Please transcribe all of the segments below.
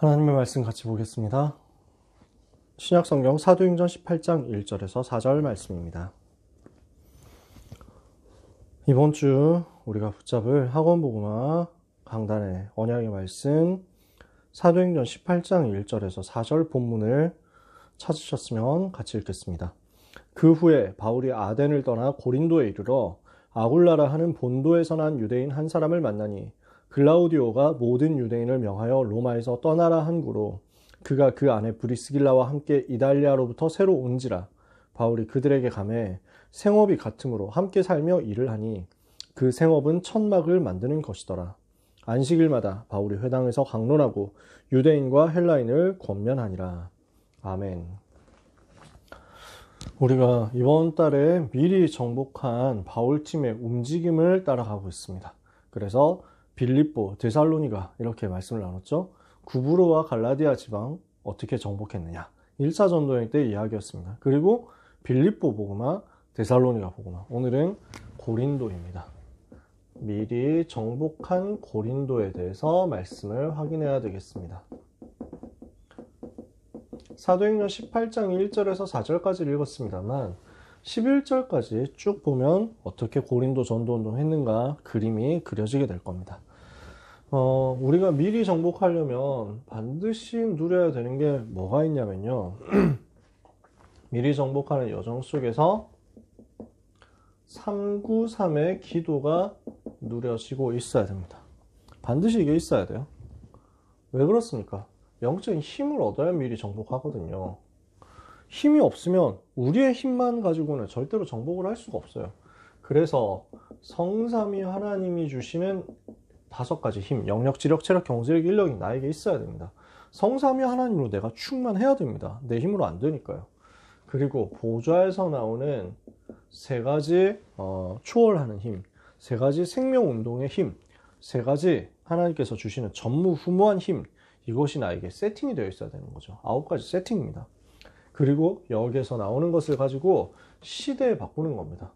하나님의 말씀 같이 보겠습니다. 신약성경 사도행전 18장 1절에서 4절 말씀입니다. 이번 주 우리가 붙잡을 학원복음화 강단의 언약의 말씀 사도행전 18장 1절에서 4절 본문을 찾으셨으면 같이 읽겠습니다. 그 후에 바울이 아덴을 떠나 고린도에 이르러 아굴라라 하는 본도에서 난 유대인 한 사람을 만나니 글라우디오가 모든 유대인을 명하여 로마에서 떠나라 한구로 그가 그 안에 브리스길라와 함께 이달리아로부터 새로 온지라. 바울이 그들에게 가매 생업이 같으므로 함께 살며 일을 하니 그 생업은 천막을 만드는 것이더라. 안식일마다 바울이 회당에서 강론하고 유대인과 헬라인을 권면하니라. 아멘. 우리가 이번 달에 미리 정복한 바울팀의 움직임을 따라가고 있습니다. 그래서 빌립보, 데살로니가 이렇게 말씀을 나눴죠. 구브로와 갈라디아 지방 어떻게 정복했느냐. 1차 전도여행 때 이야기였습니다. 그리고 빌립보 복음화, 데살로니가 복음화. 오늘은 고린도입니다. 미리 정복한 고린도에 대해서 말씀을 확인해야 되겠습니다. 사도행전 18장 1절에서 4절까지 읽었습니다만 11절까지 쭉 보면 어떻게 고린도 전도운동 했는가 그림이 그려지게 될 겁니다. 우리가 미리 정복하려면 반드시 누려야 되는 게 뭐가 있냐면요. 미리 정복하는 여정 속에서 393의 기도가 누려지고 있어야 됩니다. 반드시 이게 있어야 돼요. 왜 그렇습니까? 영적인 힘을 얻어야 미리 정복하거든요. 힘이 없으면 우리의 힘만 가지고는 절대로 정복을 할 수가 없어요. 그래서 성삼위 하나님이 주시는 5가지 힘, 영역, 지력, 체력, 경제력, 인력이 나에게 있어야 됩니다. 성삼위 하나님으로 내가 충만해야 됩니다. 내 힘으로 안 되니까요. 그리고 보좌에서 나오는 3가지 초월하는 힘, 3가지 생명운동의 힘, 3가지 하나님께서 주시는 전무후무한 힘, 이것이 나에게 세팅이 되어 있어야 되는 거죠. 9가지 세팅입니다. 그리고 여기에서 나오는 것을 가지고 시대에 바꾸는 겁니다.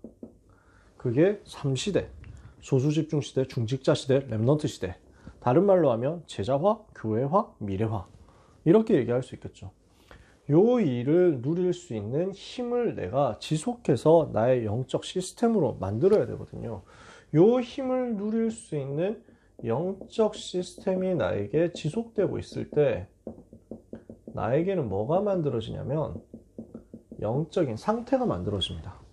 그게 3시대, 소수집중시대, 중직자시대, 렘넌트 시대. 다른 말로 하면 제자화, 교회화, 미래화. 이렇게 얘기할 수 있겠죠. 요 일을 누릴 수 있는 힘을 내가 지속해서 나의 영적 시스템으로 만들어야 되거든요. 요 힘을 누릴 수 있는 영적 시스템이 나에게 지속되고 있을 때 나에게는 뭐가 만들어지냐면 영적인 상태가 만들어집니다.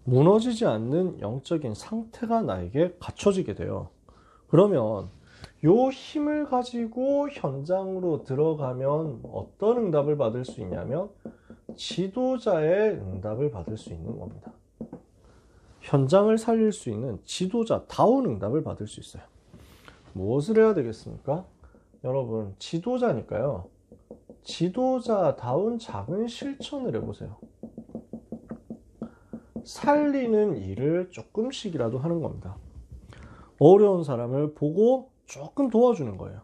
무너지지 않는 영적인 상태가 나에게 갖춰지게 돼요. 그러면 요 힘을 가지고 현장으로 들어가면 어떤 응답을 받을 수 있냐면 지도자의 응답을 받을 수 있는 겁니다. 현장을 살릴 수 있는 지도자다운 응답을 받을 수 있어요. 무엇을 해야 되겠습니까? 여러분, 지도자니까요. 지도자다운 작은 실천을 해보세요. 살리는 일을 조금씩이라도 하는 겁니다. 어려운 사람을 보고 조금 도와주는 거예요.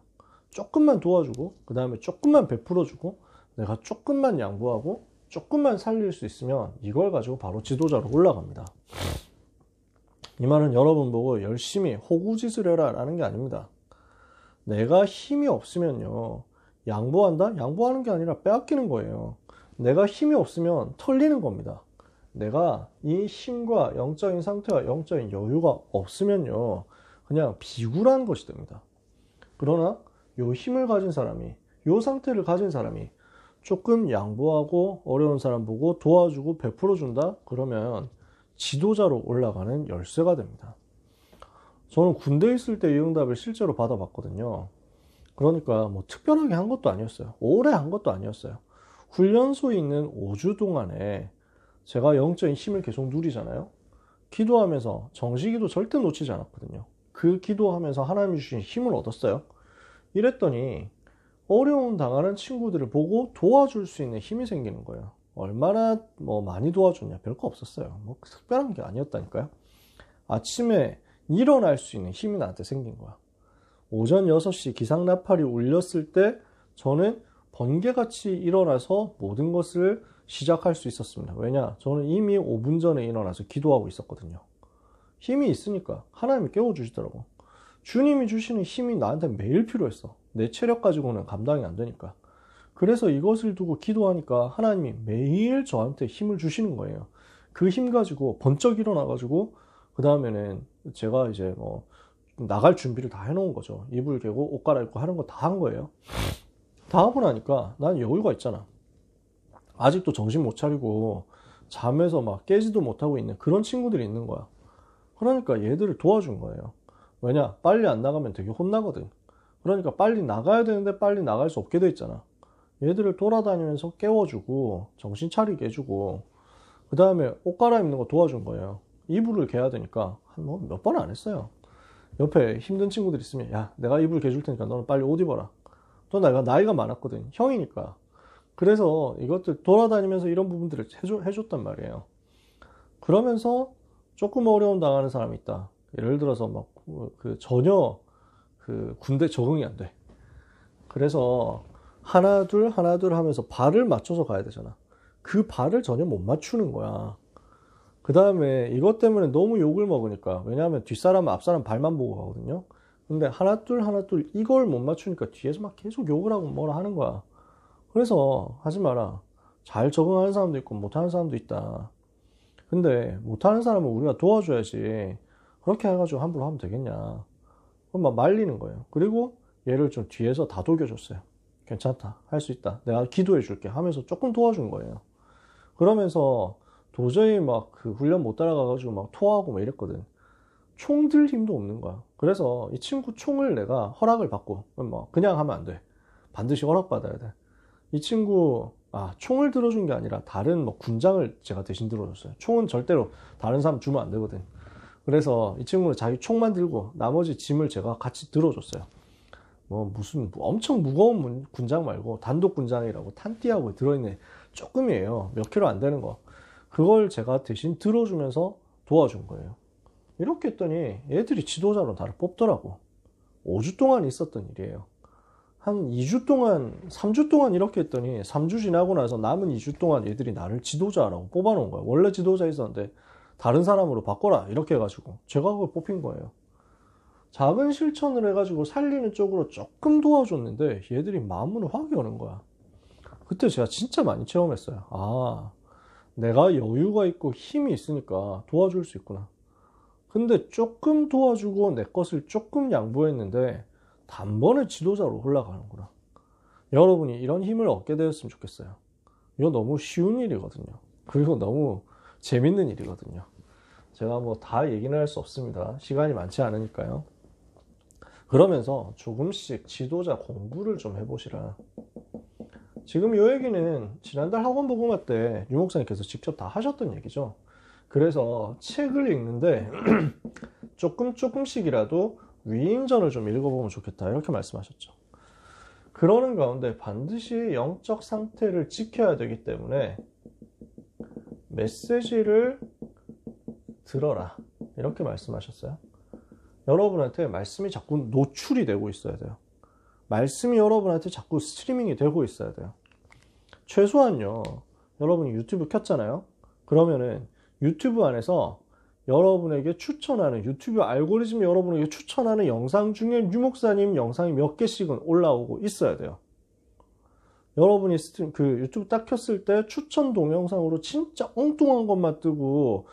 조금만 도와주고 그 다음에 조금만 베풀어주고 내가 조금만 양보하고 조금만 살릴 수 있으면 이걸 가지고 바로 지도자로 올라갑니다. 이 말은 여러분 보고 열심히 호구짓을 해라 라는 게 아닙니다. 내가 힘이 없으면요, 양보한다? 양보하는 게 아니라 빼앗기는 거예요. 내가 힘이 없으면 털리는 겁니다. 내가 이 힘과 영적인 상태와 영적인 여유가 없으면요, 그냥 비굴한 것이 됩니다. 그러나 요 힘을 가진 사람이, 요 상태를 가진 사람이 조금 양보하고 어려운 사람 보고 도와주고 베풀어준다? 그러면 지도자로 올라가는 열쇠가 됩니다. 저는 군대에 있을 때 이 응답을 실제로 받아봤거든요. 그러니까 뭐 특별하게 한 것도 아니었어요. 오래 한 것도 아니었어요. 훈련소에 있는 5주 동안에 제가 영적인 힘을 계속 누리잖아요. 기도하면서 정시기도 절대 놓치지 않았거든요. 그 기도하면서 하나님이 주신 힘을 얻었어요. 이랬더니 어려움 당하는 친구들을 보고 도와줄 수 있는 힘이 생기는 거예요. 얼마나 많이 도와줬냐? 별거 없었어요. 특별한 게 아니었다니까요. 아침에 일어날 수 있는 힘이 나한테 생긴 거야. 오전 6시 기상나팔이 울렸을 때 저는 번개같이 일어나서 모든 것을 시작할 수 있었습니다. 왜냐? 저는 이미 5분 전에 일어나서 기도하고 있었거든요. 힘이 있으니까 하나님이 깨워주시더라고. 주님이 주시는 힘이 나한테 매일 필요했어. 내 체력 가지고는 감당이 안 되니까. 그래서 이것을 두고 기도하니까 하나님이 매일 저한테 힘을 주시는 거예요. 그 힘 가지고 번쩍 일어나가지고 그 다음에는 제가 이제 뭐 나갈 준비를 다 해놓은 거죠. 이불 개고 옷 갈아입고 하는 거 다 한 거예요. 다 하고 나니까 난 여유가 있잖아. 아직도 정신 못 차리고 잠에서 막 깨지도 못하고 있는 그런 친구들이 있는 거야. 그러니까 얘들을 도와준 거예요. 왜냐? 빨리 안 나가면 되게 혼나거든. 그러니까 빨리 나가야 되는데 빨리 나갈 수 없게 돼 있잖아. 얘들을 돌아다니면서 깨워주고 정신 차리게 해주고 그 다음에 옷 갈아입는 거 도와준 거예요. 이불을 개야 되니까 한 뭐 몇 번 안 했어요. 옆에 힘든 친구들 있으면 야 내가 이불 개줄 테니까 너는 빨리 옷 입어라. 또 내가 나이가 많았거든. 형이니까. 그래서 이것들 돌아다니면서 이런 부분들을 해줬단 말이에요. 그러면서 조금 어려움 당하는 사람이 있다. 예를 들어서 막 전혀 군대 적응이 안 돼. 그래서 하나 둘 하면서 발을 맞춰서 가야 되잖아. 그 발을 전혀 못 맞추는 거야. 그 다음에 이것 때문에 너무 욕을 먹으니까, 왜냐하면 뒷사람은 앞사람 발만 보고 가거든요. 근데 하나 둘 이걸 못 맞추니까 뒤에서 막 계속 욕을 하고 뭐라 하는 거야. 그래서 하지 마라. 잘 적응하는 사람도 있고 못하는 사람도 있다. 근데 못하는 사람은 우리가 도와줘야지. 그렇게 해가지고 함부로 하면 되겠냐. 그럼 막 말리는 거예요. 그리고 얘를 좀 뒤에서 다독여줬어요. 괜찮다. 할 수 있다. 내가 기도해 줄게 하면서 조금 도와준 거예요. 그러면서 도저히 막 그 훈련 못 따라가가지고 막 토하고 막 이랬거든. 총 들 힘도 없는 거야. 그래서 이 친구 총을 내가 허락을 받고, 뭐 그냥 하면 안 돼. 반드시 허락받아야 돼. 이 친구 총을 들어준 게 아니라 다른 뭐 군장을 제가 대신 들어줬어요. 총은 절대로 다른 사람 주면 안 되거든. 그래서 이 친구는 자기 총만 들고 나머지 짐을 제가 같이 들어줬어요. 뭐 무슨 엄청 무거운 군장 말고 단독 군장이라고 탄띠하고 들어있는 조금이에요. 몇 킬로 안 되는 거. 그걸 제가 대신 들어주면서 도와준 거예요. 이렇게 했더니 애들이 지도자로 나를 뽑더라고. 5주 동안 있었던 일이에요. 한 2주 동안, 3주 동안 이렇게 했더니 3주 지나고 나서 남은 2주 동안 얘들이 나를 지도자라고 뽑아놓은 거야. 원래 지도자 있었는데 다른 사람으로 바꿔라 이렇게 해가지고 제가 그걸 뽑힌 거예요. 작은 실천을 해가지고 살리는 쪽으로 조금 도와줬는데 얘들이 마음으로 확이 오는 거야. 그때 제가 진짜 많이 체험했어요. 내가 여유가 있고 힘이 있으니까 도와줄 수 있구나. 근데 조금 도와주고 내 것을 조금 양보했는데 단번에 지도자로 올라가는구나. 여러분이 이런 힘을 얻게 되었으면 좋겠어요. 이거 너무 쉬운 일이거든요. 그리고 너무 재밌는 일이거든요. 제가 뭐 다 얘기는 할 수 없습니다. 시간이 많지 않으니까요. 그러면서 조금씩 지도자 공부를 좀 해보시라. 지금 이 얘기는 지난달 학원 복음화 때 유 목사님께서 직접 다 하셨던 얘기죠. 그래서 책을 읽는데 조금씩이라도 위인전을 좀 읽어보면 좋겠다 이렇게 말씀하셨죠. 그러는 가운데 반드시 영적 상태를 지켜야 되기 때문에 메시지를 들어라 이렇게 말씀하셨어요. 여러분한테 말씀이 자꾸 노출이 되고 있어야 돼요. 말씀이 여러분한테 자꾸 스트리밍이 되고 있어야 돼요. 최소한요, 여러분이 유튜브 켰잖아요. 그러면은 유튜브 안에서 여러분에게 추천하는, 유튜브 알고리즘이 여러분에게 추천하는 영상 중에 유 목사님 영상이 몇 개씩은 올라오고 있어야 돼요. 여러분이 유튜브 딱 켰을 때 추천 동영상으로 진짜 엉뚱한 것만 뜨고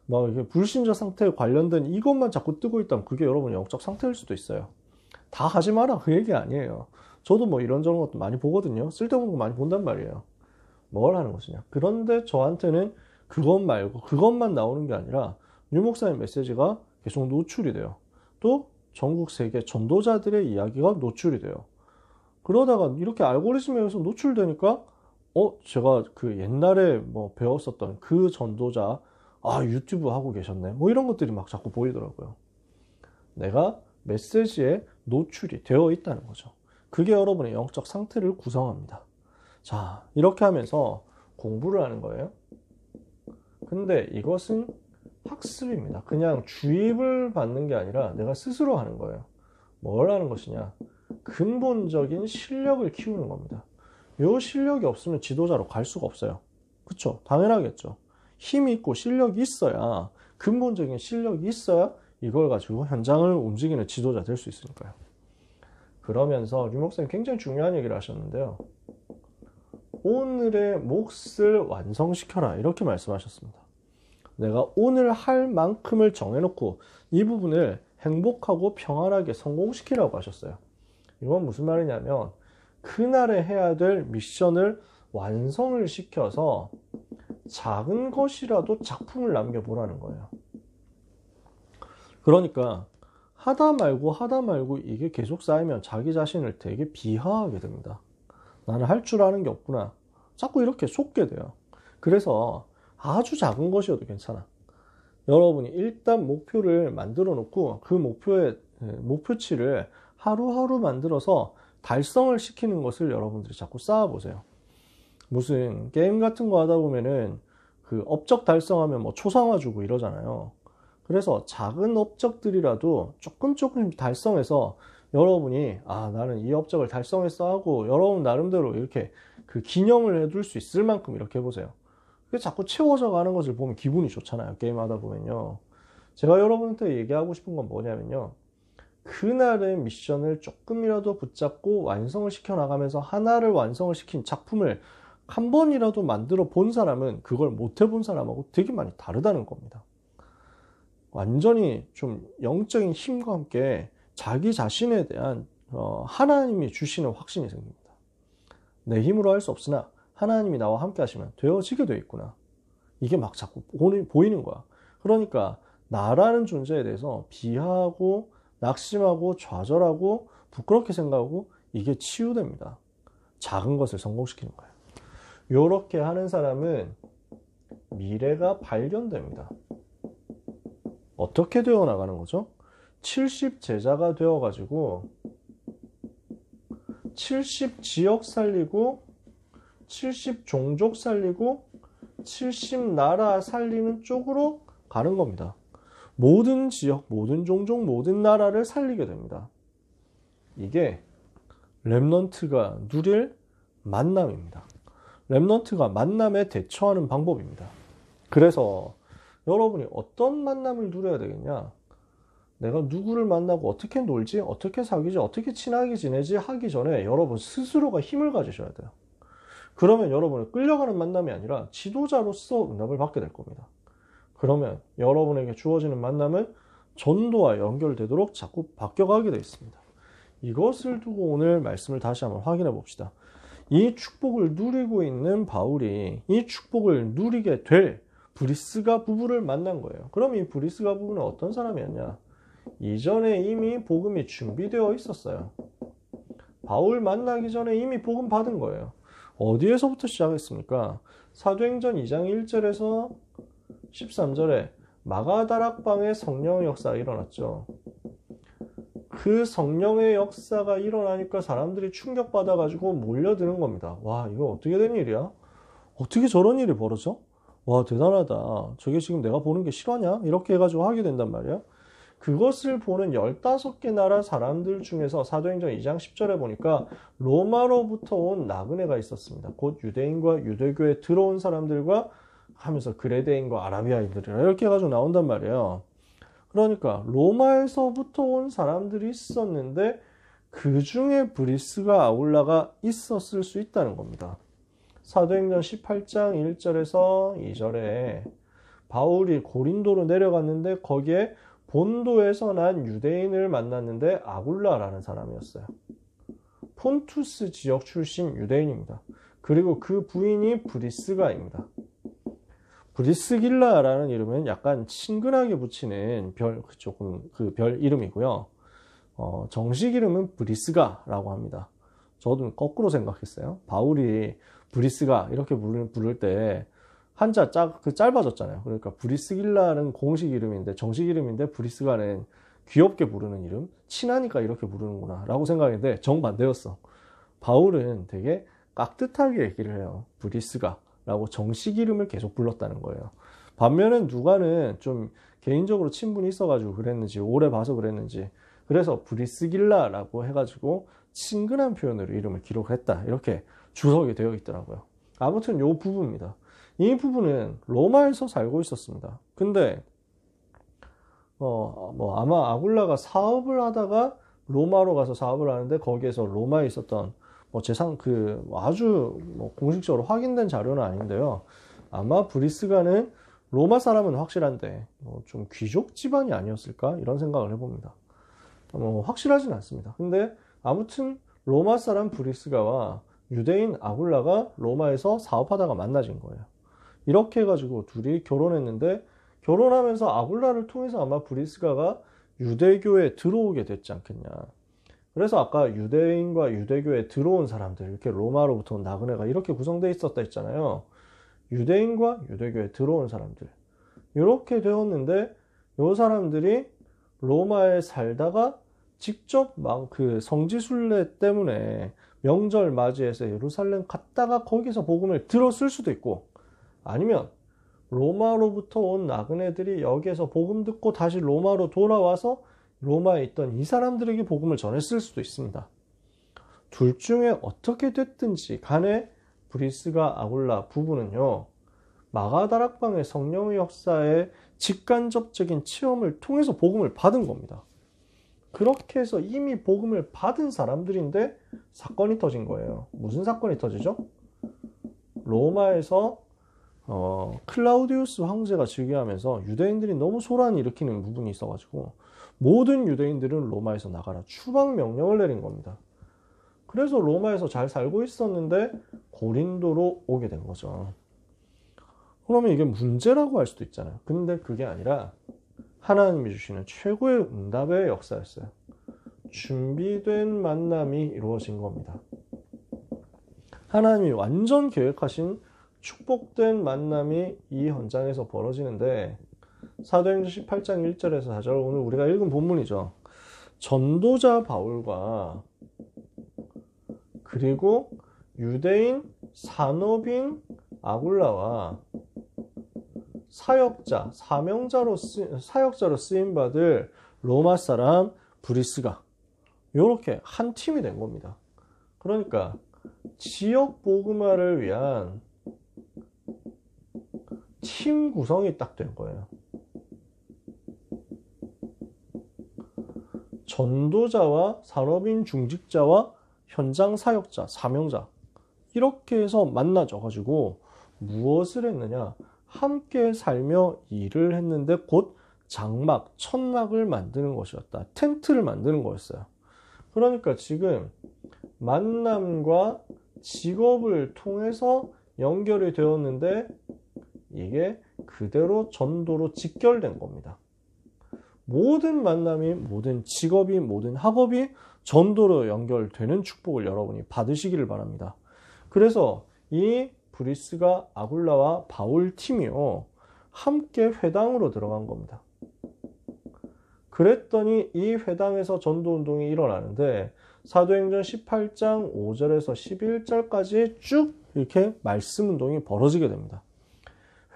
막 이렇게 불신자 상태에 관련된 이것만 자꾸 뜨고 있다면 그게 여러분의 영적 상태일 수도 있어요. 다 하지 마라 그 얘기 아니에요. 저도 뭐 이런저런 것도 많이 보거든요. 쓸데없는 거 많이 본단 말이에요. 뭘 하는 것이냐. 그런데 저한테는 그것 말고 그것만 나오는 게 아니라 유 목사님 메시지가 계속 노출이 돼요. 또 전국 세계 전도자들의 이야기가 노출이 돼요. 그러다가 이렇게 알고리즘에 의해서 노출되니까 제가 그 옛날에 뭐 배웠었던 그 전도자 유튜브 하고 계셨네 뭐 이런 것들이 막 자꾸 보이더라고요. 내가 메시지에 노출이 되어 있다는 거죠. 그게 여러분의 영적 상태를 구성합니다. 자, 이렇게 하면서 공부를 하는 거예요. 근데 이것은 학습입니다. 그냥 주입을 받는 게 아니라 내가 스스로 하는 거예요. 뭘 하는 것이냐? 근본적인 실력을 키우는 겁니다. 이 실력이 없으면 지도자로 갈 수가 없어요. 그쵸? 당연하겠죠. 힘이 있고 실력이 있어야, 근본적인 실력이 있어야 이걸 가지고 현장을 움직이는 지도자 될 수 있으니까요. 그러면서 류 목사님 굉장히 중요한 얘기를 하셨는데요. 오늘의 몫을 완성시켜라 이렇게 말씀하셨습니다. 내가 오늘 할 만큼을 정해놓고 이 부분을 행복하고 평안하게 성공시키라고 하셨어요. 이건 무슨 말이냐면 그날에 해야 될 미션을 완성을 시켜서 작은 것이라도 작품을 남겨보라는 거예요. 그러니까 하다 말고 이게 계속 쌓이면 자기 자신을 되게 비하하게 됩니다. 나는 할 줄 아는 게 없구나. 자꾸 이렇게 속게 돼요. 그래서 아주 작은 것이어도 괜찮아. 여러분이 일단 목표를 만들어 놓고 그 목표치를 하루하루 만들어서 달성을 시키는 것을 여러분들이 자꾸 쌓아보세요. 무슨 게임 같은 거 하다 보면은 그 업적 달성하면 뭐 초상화 주고 이러잖아요. 그래서 작은 업적들이라도 조금 달성해서 여러분이 나는 이 업적을 달성했어 하고 여러분 나름대로 이렇게 그 기념을 해둘 수 있을 만큼 이렇게 해보세요. 자꾸 채워져 가는 것을 보면 기분이 좋잖아요. 게임 하다 보면요. 제가 여러분한테 얘기하고 싶은 건 뭐냐면요. 그날의 미션을 조금이라도 붙잡고 완성을 시켜 나가면서 하나를 완성을 시킨 작품을 한 번이라도 만들어 본 사람은 그걸 못 해본 사람하고 되게 많이 다르다는 겁니다. 완전히 좀 영적인 힘과 함께 자기 자신에 대한 하나님이 주시는 확신이 생깁니다. 내 힘으로 할 수 없으나 하나님이 나와 함께 하시면 되어지게 돼 있구나. 이게 막 자꾸 보이는 거야. 그러니까 나라는 존재에 대해서 비하하고 낙심하고 좌절하고 부끄럽게 생각하고 이게 치유됩니다. 작은 것을 성공시키는 거예요. 이렇게 하는 사람은 미래가 발견됩니다. 어떻게 되어 나가는 거죠? 70제자가 되어가지고 70지역 살리고 70종족 살리고 70나라 살리는 쪽으로 가는 겁니다. 모든 지역, 모든 종족, 모든 나라를 살리게 됩니다. 이게 렘넌트가 누릴 만남입니다. 렘넌트가 만남에 대처하는 방법입니다. 그래서 여러분이 어떤 만남을 누려야 되겠냐? 내가 누구를 만나고 어떻게 놀지? 어떻게 사귀지? 어떻게 친하게 지내지? 하기 전에 여러분 스스로가 힘을 가지셔야 돼요. 그러면 여러분은 끌려가는 만남이 아니라 지도자로서 응답을 받게 될 겁니다. 그러면 여러분에게 주어지는 만남은 전도와 연결되도록 자꾸 바뀌어가게 되어 있습니다. 이것을 두고 오늘 말씀을 다시 한번 확인해 봅시다. 이 축복을 누리고 있는 바울이 이 축복을 누리게 될 브리스가 부부를 만난 거예요. 그럼 이 브리스가 부부는 어떤 사람이었냐? 이전에 이미 복음이 준비되어 있었어요. 바울 만나기 전에 이미 복음 받은 거예요. 어디에서부터 시작했습니까? 사도행전 2장 1절에서 13절에 마가다락방에 성령의 역사가 일어났죠. 그 성령의 역사가 일어나니까 사람들이 충격받아가지고 몰려드는 겁니다. 와, 이거 어떻게 된 일이야? 어떻게 저런 일이 벌어져? 와, 대단하다. 저게 지금 내가 보는 게 실화냐? 이렇게 해가지고 하게 된단 말이야. 그것을 보는 15개 나라 사람들 중에서 사도행전 2장 10절에 보니까 로마로부터 온 나그네가 있었습니다. 곧 유대인과 유대교에 들어온 사람들과 하면서 그레데인과 아라비아인들이라 이렇게 해가지고 나온단 말이에요. 그러니까 로마에서부터 온 사람들이 있었는데 그 중에 브리스가 아울라가 있었을 수 있다는 겁니다. 사도행전 18장 1절에서 2절에 바울이 고린도로 내려갔는데 거기에 본도에서 난 유대인을 만났는데 아굴라라는 사람이었어요. 폰투스 지역 출신 유대인입니다. 그리고 그 부인이 브리스가입니다. 브리스길라라는 이름은 약간 친근하게 붙이는 별 이름이고요. 정식 이름은 브리스가라고 합니다. 저도 거꾸로 생각했어요. 바울이 브리스가 이렇게 부를 때 한자 짧아졌잖아요. 그러니까 브리스길라는 공식 이름인데 정식 이름인데 브리스가는 귀엽게 부르는 이름, 친하니까 이렇게 부르는구나 라고 생각했는데 정반대였어. 바울은 되게 깍듯하게 얘기를 해요. 브리스가 라고 정식 이름을 계속 불렀다는 거예요. 반면에 누가는 좀 개인적으로 친분이 있어가지고 그랬는지 오래 봐서 그랬는지 그래서 브리스길라라고 해가지고 친근한 표현으로 이름을 기록했다 이렇게 주석이 되어 있더라고요. 아무튼 이 부부입니다. 이 부부는 로마에서 살고 있었습니다. 근데 아마 아굴라가 사업을 하다가 로마로 가서 사업을 하는데 거기에서 로마에 있었던 아주 공식적으로 확인된 자료는 아닌데요. 아마 브리스가는 로마 사람은 확실한데 좀 귀족 집안이 아니었을까 이런 생각을 해봅니다. 확실하진 않습니다. 근데 아무튼 로마 사람 브리스가와 유대인 아굴라가 로마에서 사업하다가 만나진 거예요. 이렇게 해가지고 둘이 결혼했는데 결혼하면서 아굴라를 통해서 아마 브리스가가 유대교에 들어오게 됐지 않겠냐. 그래서 아까 유대인과 유대교에 들어온 사람들, 이렇게 로마로부터 온 나그네가 이렇게 구성되어 있었다 했잖아요. 유대인과 유대교에 들어온 사람들. 이렇게 되었는데 이 사람들이 로마에 살다가 직접 막 그 성지순례 때문에 명절 맞이해서 예루살렘 갔다가 거기서 복음을 들었을 수도 있고, 아니면 로마로부터 온 나그네들이 여기에서 복음 듣고 다시 로마로 돌아와서 로마에 있던 이 사람들에게 복음을 전했을 수도 있습니다. 둘 중에 어떻게 됐든지 간에 브리스가 아굴라 부부는요, 마가다락방의 성령의 역사에 직간접적인 체험을 통해서 복음을 받은 겁니다. 그렇게 해서 이미 복음을 받은 사람들인데 사건이 터진 거예요. 무슨 사건이 터지죠? 로마에서 클라우디우스 황제가 즉위하면서 유대인들이 너무 소란을 일으키는 부분이 있어가지고 모든 유대인들은 로마에서 나가라 추방 명령을 내린 겁니다. 그래서 로마에서 잘 살고 있었는데 고린도로 오게 된 거죠. 그러면 이게 문제라고 할 수도 있잖아요. 근데 그게 아니라 하나님이 주시는 최고의 응답의 역사였어요. 준비된 만남이 이루어진 겁니다. 하나님이 완전 계획하신 축복된 만남이 이 현장에서 벌어지는데, 사도행전 18장 1절에서 4절, 오늘 우리가 읽은 본문이죠. 전도자 바울과 그리고 유대인 산업인 아굴라와 사역자로 쓰임받을 로마 사람 브리스가 이렇게 한 팀이 된 겁니다. 그러니까 지역 복음화를 위한 팀 구성이 딱 된 거예요. 전도자와 산업인 중직자와 현장 사역자, 사명자, 이렇게 해서 만나져가지고 무엇을 했느냐? 함께 살며 일을 했는데 곧 장막, 천막을 만드는 것이었다. 텐트를 만드는 거였어요. 그러니까 지금 만남과 직업을 통해서 연결이 되었는데 이게 그대로 전도로 직결된 겁니다. 모든 만남이, 모든 직업이, 모든 학업이 전도로 연결되는 축복을 여러분이 받으시기를 바랍니다. 그래서 이 브리스가 아굴라와 바울 팀이요, 함께 회당으로 들어간 겁니다. 그랬더니 이 회당에서 전도운동이 일어나는데 사도행전 18장 5절에서 11절까지 쭉 이렇게 말씀운동이 벌어지게 됩니다.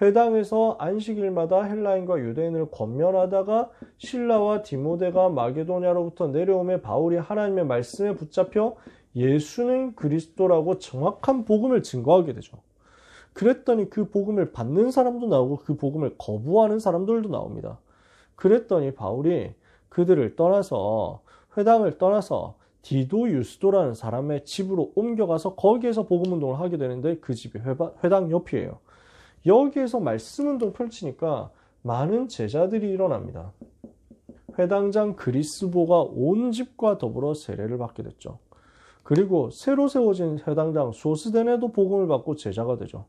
회당에서 안식일마다 헬라인과 유대인을 권면하다가 실라와 디모데가 마게도냐로부터 내려오며 바울이 하나님의 말씀에 붙잡혀 예수는 그리스도라고 정확한 복음을 증거하게 되죠. 그랬더니 그 복음을 받는 사람도 나오고 그 복음을 거부하는 사람들도 나옵니다. 그랬더니 바울이 그들을 떠나서, 회당을 떠나서 디도 유스도라는 사람의 집으로 옮겨가서 거기에서 복음운동을 하게 되는데 그 집이 회당 옆이에요. 여기에서 말씀운동 펼치니까 많은 제자들이 일어납니다. 회당장 그리스보가 온 집과 더불어 세례를 받게 됐죠. 그리고 새로 세워진 회당장 소스데네도 복음을 받고 제자가 되죠.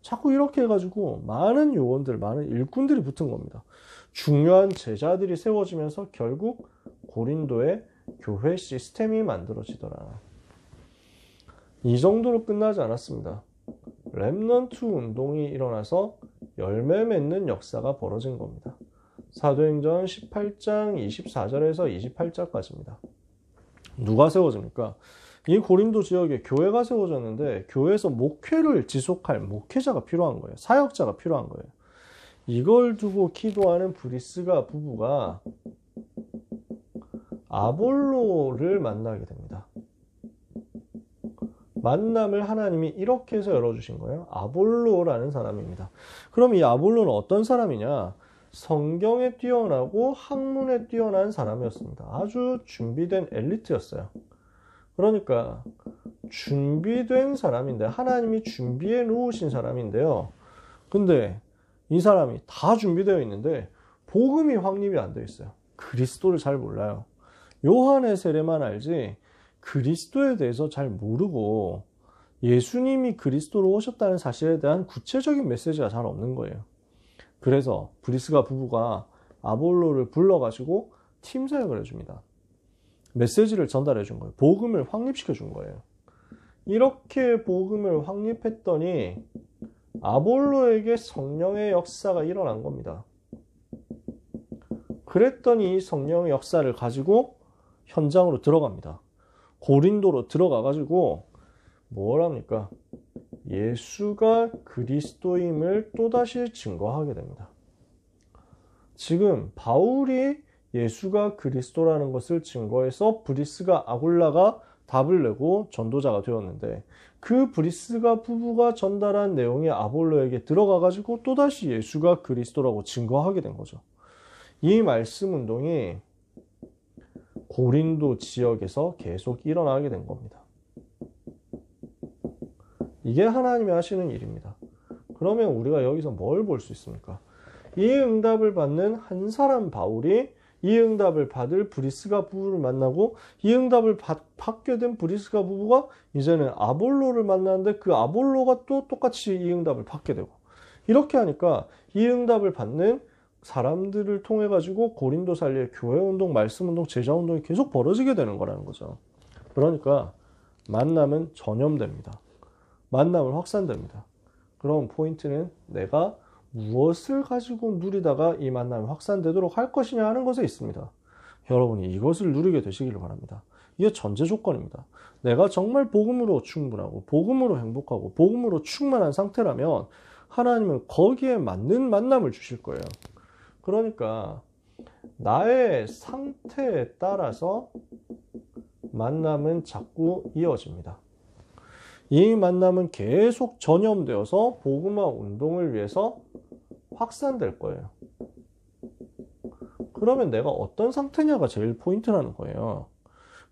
자꾸 이렇게 해가지고 많은 요원들, 많은 일꾼들이 붙은 겁니다. 중요한 제자들이 세워지면서 결국 고린도의 교회 시스템이 만들어지더라. 이 정도로 끝나지 않았습니다. 렘넌트 운동이 일어나서 열매 맺는 역사가 벌어진 겁니다. 사도행전 18장 24절에서 28절까지입니다. 누가 세워집니까? 이 고린도 지역에 교회가 세워졌는데 교회에서 목회를 지속할 목회자가 필요한 거예요. 사역자가 필요한 거예요. 이걸 두고 기도하는 브리스가 부부가 아볼로를 만나게 됩니다. 만남을 하나님이 이렇게 해서 열어주신 거예요. 아볼로라는 사람입니다. 그럼 이 아볼로는 어떤 사람이냐? 성경에 뛰어나고 학문에 뛰어난 사람이었습니다. 아주 준비된 엘리트였어요. 그러니까 준비된 사람인데, 하나님이 준비해 놓으신 사람인데요. 근데 이 사람이 다 준비되어 있는데 복음이 확립이 안 되어 있어요. 그리스도를 잘 몰라요. 요한의 세례만 알지 그리스도에 대해서 잘 모르고 예수님이 그리스도로 오셨다는 사실에 대한 구체적인 메시지가 잘 없는 거예요. 그래서 브리스가 부부가 아볼로를 불러가지고 팀 사역을 해줍니다. 메시지를 전달해 준 거예요. 복음을 확립시켜 준 거예요. 이렇게 복음을 확립했더니 아볼로에게 성령의 역사가 일어난 겁니다. 그랬더니 이 성령의 역사를 가지고 현장으로 들어갑니다. 고린도로 들어가가지고 뭘 합니까? 예수가 그리스도임을 또다시 증거하게 됩니다. 지금 바울이 예수가 그리스도라는 것을 증거해서 브리스가 아굴라가 답을 내고 전도자가 되었는데, 그 브리스가 부부가 전달한 내용이 아볼로에게 들어가가지고 또다시 예수가 그리스도라고 증거하게 된 거죠. 이 말씀 운동이 고린도 지역에서 계속 일어나게 된 겁니다. 이게 하나님이 하시는 일입니다. 그러면 우리가 여기서 뭘 볼 수 있습니까? 이 응답을 받는 한 사람 바울이 이 응답을 받을 브리스가 부부를 만나고, 이 응답을 받게 된 브리스가 부부가 이제는 아볼로를 만나는데 그 아볼로가 또 똑같이 이 응답을 받게 되고, 이렇게 하니까 이 응답을 받는 사람들을 통해 가지고 고린도 살리의 교회 운동, 말씀 운동, 제자 운동이 계속 벌어지게 되는 거라는 거죠. 그러니까 만남은 전염됩니다. 만남은 확산됩니다. 그럼 포인트는 내가 무엇을 가지고 누리다가 이 만남이 확산되도록 할 것이냐 하는 것에 있습니다. 여러분이 이것을 누리게 되시기를 바랍니다. 이게 전제 조건입니다. 내가 정말 복음으로 충분하고 복음으로 행복하고 복음으로 충만한 상태라면 하나님은 거기에 맞는 만남을 주실 거예요. 그러니까 나의 상태에 따라서 만남은 자꾸 이어집니다. 이 만남은 계속 전염되어서 복음화 운동을 위해서 확산될 거예요. 그러면 내가 어떤 상태냐가 제일 포인트라는 거예요.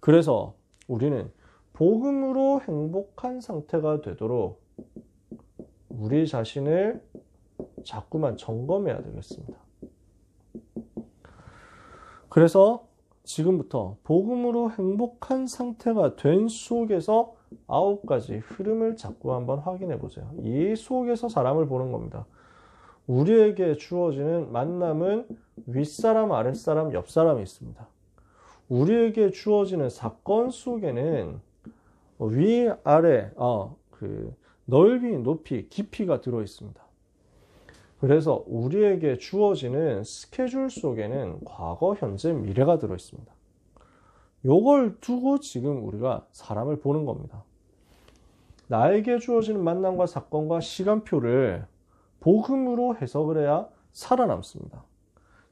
그래서 우리는 복음으로 행복한 상태가 되도록 우리 자신을 자꾸만 점검해야 되겠습니다. 그래서 지금부터 복음으로 행복한 상태가 된 속에서 9가지 흐름을 자꾸 한번 확인해 보세요. 이 속에서 사람을 보는 겁니다. 우리에게 주어지는 만남은 윗사람, 아랫사람, 옆사람이 있습니다. 우리에게 주어지는 사건 속에는 위, 아래, 넓이, 높이, 깊이가 들어 있습니다. 그래서 우리에게 주어지는 스케줄 속에는 과거, 현재, 미래가 들어 있습니다. 요걸 두고 지금 우리가 사람을 보는 겁니다. 나에게 주어지는 만남과 사건과 시간표를 복음으로 해석을 해야 살아남습니다.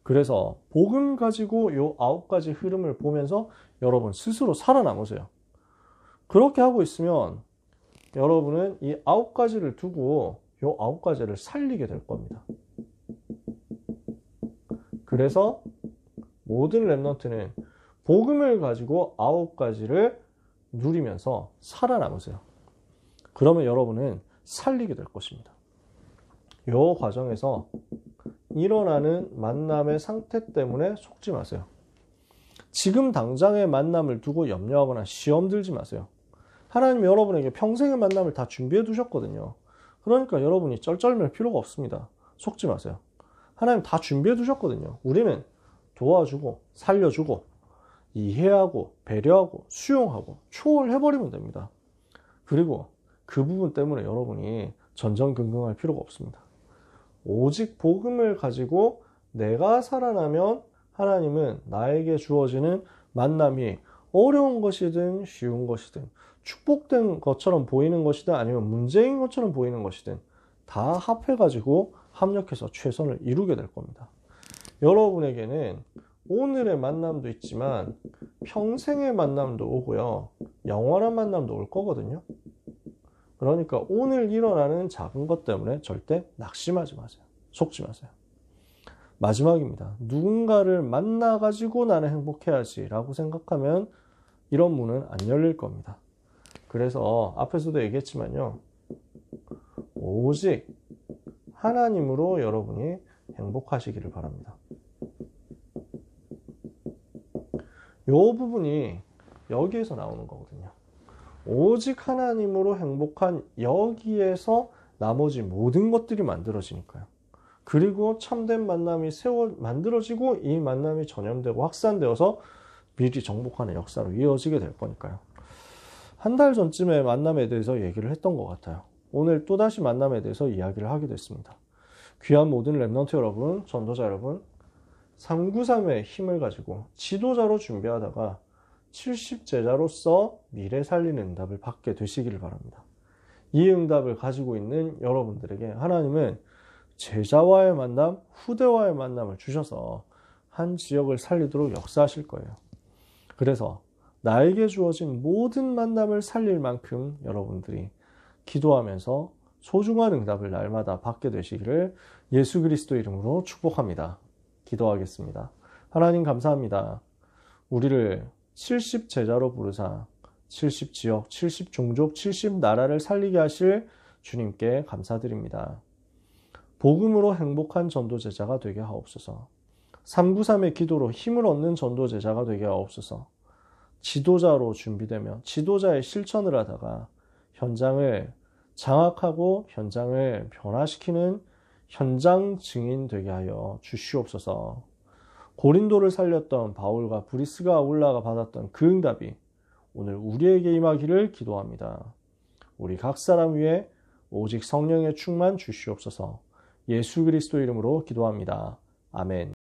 그래서 복음 가지고 요 9가지 흐름을 보면서 여러분 스스로 살아남으세요. 그렇게 하고 있으면 여러분은 이 9가지를 두고 요 9가지를 살리게 될 겁니다. 그래서 모든 랩넌트는 복음을 가지고 9가지를 누리면서 살아남으세요. 그러면 여러분은 살리게 될 것입니다. 이 과정에서 일어나는 만남의 상태 때문에 속지 마세요. 지금 당장의 만남을 두고 염려하거나 시험 들지 마세요. 하나님 여러분에게 평생의 만남을 다 준비해 두셨거든요. 그러니까 여러분이 쩔쩔맬 필요가 없습니다. 속지 마세요. 하나님 다 준비해 두셨거든요. 우리는 도와주고 살려주고 이해하고 배려하고 수용하고 초월해버리면 됩니다. 그리고 그 부분 때문에 여러분이 전전긍긍할 필요가 없습니다. 오직 복음을 가지고 내가 살아나면 하나님은 나에게 주어지는 만남이 어려운 것이든 쉬운 것이든 축복된 것처럼 보이는 것이든 아니면 문제인 것처럼 보이는 것이든 다 합해가지고 합력해서 최선을 이루게 될 겁니다. 여러분에게는 오늘의 만남도 있지만 평생의 만남도 오고요. 영원한 만남도 올 거거든요. 그러니까 오늘 일어나는 작은 것 때문에 절대 낙심하지 마세요. 속지 마세요. 마지막입니다. 누군가를 만나가지고 나는 행복해야지 라고 생각하면 이런 문은 안 열릴 겁니다. 그래서 앞에서도 얘기했지만요. 오직 하나님으로 여러분이 행복하시기를 바랍니다. 이 부분이 여기에서 나오는 거거든요. 오직 하나님으로 행복한 여기에서 나머지 모든 것들이 만들어지니까요. 그리고 참된 만남이 만들어지고 이 만남이 전염되고 확산되어서 미리 정복하는 역사로 이어지게 될 거니까요. 한 달 전쯤에 만남에 대해서 얘기를 했던 것 같아요. 오늘 또다시 만남에 대해서 이야기를 하게 됐습니다. 귀한 모든 랩넌트 여러분, 전도자 여러분, 393의 힘을 가지고 지도자로 준비하다가 70제자로서 미래 살리는 응답을 받게 되시기를 바랍니다. 이 응답을 가지고 있는 여러분들에게 하나님은 제자와의 만남, 후대와의 만남을 주셔서 한 지역을 살리도록 역사하실 거예요. 그래서 나에게 주어진 모든 만남을 살릴 만큼 여러분들이 기도하면서 소중한 응답을 날마다 받게 되시기를 예수 그리스도 이름으로 축복합니다. 기도하겠습니다. 하나님 감사합니다. 우리를 70제자로 부르사 70지역, 70종족, 70나라를 살리게 하실 주님께 감사드립니다. 복음으로 행복한 전도제자가 되게 하옵소서. 393의 기도로 힘을 얻는 전도제자가 되게 하옵소서. 지도자로 준비되며 지도자의 실천을 하다가 현장을 장악하고 현장을 변화시키는 현장 증인 되게 하여 주시옵소서. 고린도를 살렸던 바울과 브리스가 아울라가 받았던 그 응답이 오늘 우리에게 임하기를 기도합니다. 우리 각 사람 위에 오직 성령의 충만 주시옵소서. 예수 그리스도 이름으로 기도합니다. 아멘.